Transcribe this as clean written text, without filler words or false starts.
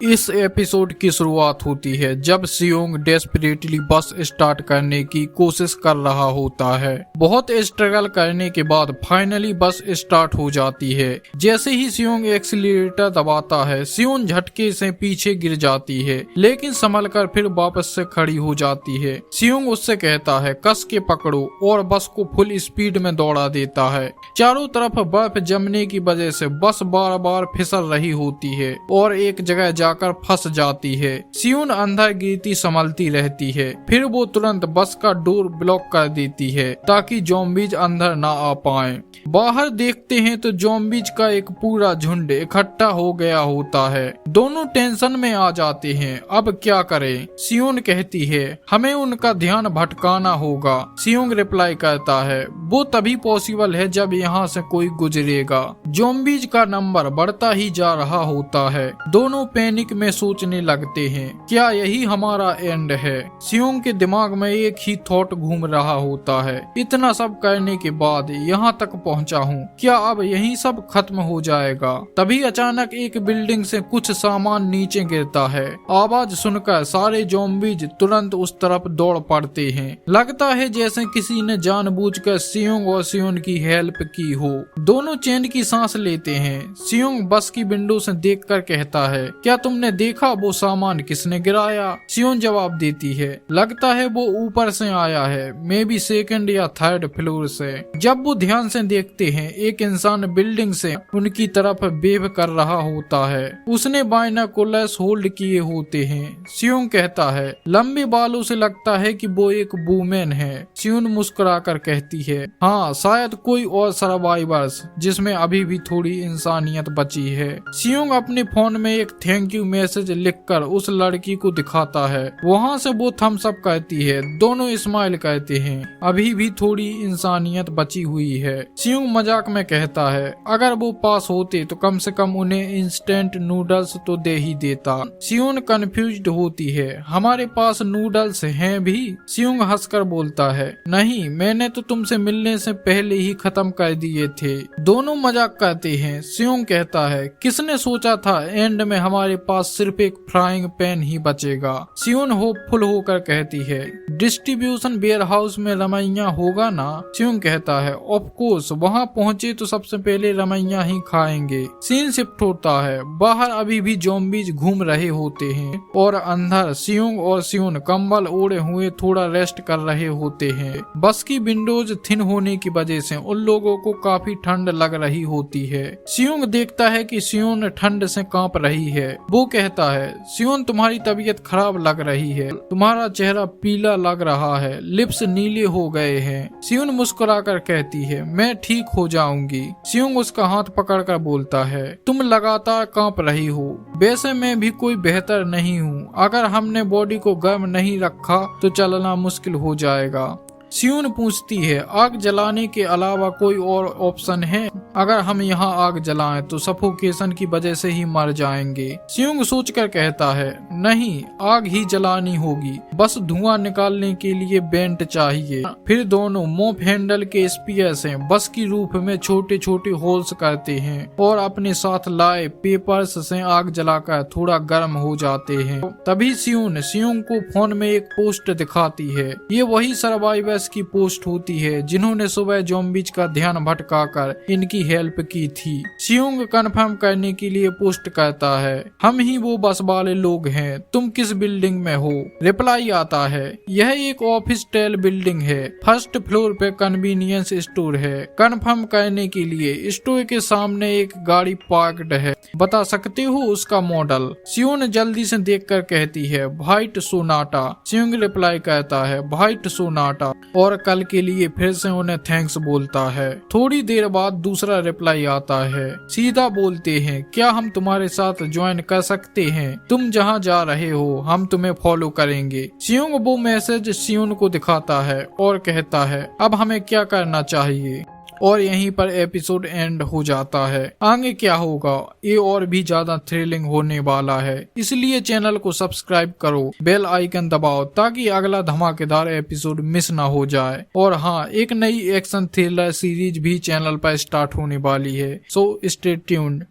इस एपिसोड की शुरुआत होती है जब सियोंग डेस्परेटली बस स्टार्ट करने की कोशिश कर रहा होता है। बहुत स्ट्रगल करने के बाद फाइनली बस स्टार्ट हो जाती है। जैसे ही सियोंग एक्सीलरेटर दबाता है, सियोन झटके से पीछे गिर जाती है, लेकिन संभल कर फिर वापस से खड़ी हो जाती है। सियोंग उससे कहता है कस के पकड़ो और बस को फुल स्पीड में दौड़ा देता है। चारों तरफ बर्फ जमने की वजह से बस बार बार फिसल रही होती है और एक जगह जाकर फंस जाती है। सियोन अंदर गिरती संभलती रहती है, फिर वो तुरंत बस का डोर ब्लॉक कर देती है ताकि ज़ॉम्बीज अंदर ना आ पाएं। बाहर देखते हैं तो ज़ॉम्बीज का एक पूरा झुंड इकट्ठा हो गया होता है। दोनों टेंशन में आ जाते हैं, अब क्या करें। सियोन कहती है हमें उनका ध्यान भटकाना होगा। सियोंग रिप्लाई करता है वो तभी पॉसिबल है जब यहाँ से कोई गुजरेगा। ज़ॉम्बीज का नंबर बढ़ता ही जा रहा होता है। दोनों पैनिक में सोचने लगते हैं क्या यही हमारा एंड है। सियोंग के दिमाग में एक ही थॉट घूम रहा होता है, इतना सब करने के बाद यहाँ तक पहुँचा हूँ, क्या अब यही सब खत्म हो जाएगा। तभी अचानक एक बिल्डिंग से कुछ सामान नीचे गिरता है। आवाज सुनकर सारे ज़ॉम्बीज तुरंत उस तरफ दौड़ पड़ते हैं। लगता है जैसे किसी ने जानबूझकर सियोंग और सियोन की हेल्प की हो। दोनों चैन की सांस लेते हैं। सियोंग बस की विंडो से देखकर कहता है क्या तुमने देखा वो सामान किसने गिराया। सियोन जवाब देती है लगता है वो ऊपर से आया है, मे बी सेकंड या थर्ड फ्लोर से। जब वो ध्यान से देखते हैं एक इंसान बिल्डिंग से उनकी तरफ वेव कर रहा होता है। उसने बाइनोकुलर्स होल्ड किए होते हैं। सियोंग कहता है लंबे बालों से लगता है कि वो एक वूमेन है। सियोन मुस्कुराकर कहती है हाँ शायद कोई और सर्वाइवर्स जिसमें अभी भी थोड़ी इंसानियत बची है। सियोंग अपने फोन में एक थैंक यू मैसेज लिखकर उस लड़की को दिखाता है। वहाँ से वो थम्स अप कहती है। दोनों स्माइल कहते हैं, अभी भी थोड़ी इंसानियत बची हुई है। सियोंग मजाक में कहता है अगर वो पास होते तो कम से कम उन्हें इंस्टेंट नूडल्स तो दे ही देता। सियोन कंफ्यूज्ड होती है हमारे पास नूडल्स हैं भी। सियोंग हंसकर बोलता है नहीं, मैंने तो तुमसे मिलने से पहले ही खत्म कर दिए थे। दोनों मजाक करते हैं। सियोंग कहता है किसने सोचा था एंड में हमारे पास सिर्फ एक फ्राइंग पैन ही बचेगा। सियोन होपफुल होकर कहती है डिस्ट्रीब्यूशन वेयर हाउस में रमैया होगा ना। सियोंग कहता है ऑफ कोर्स, वहाँ पहुँचे तो सबसे पहले रमैया ही खाएंगे। सीन शिफ्ट होता है। बाहर अभी भी ज़ॉम्बीज घूम रहे होते हैं और अंदर सियोंग और सियोन कंबल ओढ़े हुए थोड़ा रेस्ट कर रहे होते हैं। बस की विंडोज थिन होने की वजह से उन लोगों को काफी ठंड लग रही होती है। सियोंग देखता है कि सियोन ठंड से कांप रही है। वो कहता है सियोन तुम्हारी तबीयत खराब लग रही है, तुम्हारा चेहरा पीला लग रहा है, लिप्स नीले हो गए हैं। सियोन मुस्कुराकर कहती है मैं ठीक हो जाऊंगी। सियोंग उसका हाथ पकड़कर बोलता है तुम लगातार कांप रही हो, वैसे मैं भी कोई बेहतर नहीं हूँ। अगर हमने बॉडी को गर्म नहीं रखा तो चलना मुश्किल हो जाएगा। सियोन पूछती है आग जलाने के अलावा कोई और ऑप्शन है। अगर हम यहाँ आग जलाएं तो सफोकेशन की वजह से ही मर जाएंगे। सियोंग सोचकर कहता है नहीं, आग ही जलानी होगी, बस धुआं निकालने के लिए बेंट चाहिए। फिर दोनों मोप हैंडल के स्पीयर से बस की रूफ में छोटे छोटे होल्स करते हैं और अपने साथ लाए पेपर्स से आग जलाकर थोड़ा गर्म हो जाते हैं। तभी सियोन सियोंग को फोन में एक पोस्ट दिखाती है। ये वही सर्वाइवर्स की पोस्ट होती है जिन्होंने सुबह ज़ॉम्बीज का ध्यान भटकाकर इनकी हेल्प की थी। सियोंग कंफर्म करने के लिए पोस्ट करता है हम ही वो बस वाले लोग हैं, तुम किस बिल्डिंग में हो। रिप्लाई आता है यह एक ऑफिस टेल बिल्डिंग है, फर्स्ट फ्लोर पे कन्वीनियंस स्टोर है। कंफर्म करने के लिए स्टोर के सामने एक गाड़ी पार्क्ड है, बता सकते हो उसका मॉडल। सियोन जल्दी से देखकर कहती है व्हाइट सोनाटा। सियोंग रिप्लाई करता है व्हाइट सोनाटा और कल के लिए फिर से उन्हें थैंक्स बोलता है। थोड़ी देर बाद दूसरा रिप्लाई आता है। सीधा बोलते हैं क्या हम तुम्हारे साथ ज्वाइन कर सकते हैं, तुम जहां जा रहे हो हम तुम्हें फॉलो करेंगे। सियोंग वो मैसेज सियोन को दिखाता है और कहता है अब हमें क्या करना चाहिए। और यहीं पर एपिसोड एंड हो जाता है। आगे क्या होगा ये और भी ज्यादा थ्रिलिंग होने वाला है, इसलिए चैनल को सब्सक्राइब करो, बेल आइकन दबाओ ताकि अगला धमाकेदार एपिसोड मिस ना हो जाए। और हाँ, एक नई एक्शन थ्रिलर सीरीज भी चैनल पर स्टार्ट होने वाली है, सो स्टे ट्यून्ड।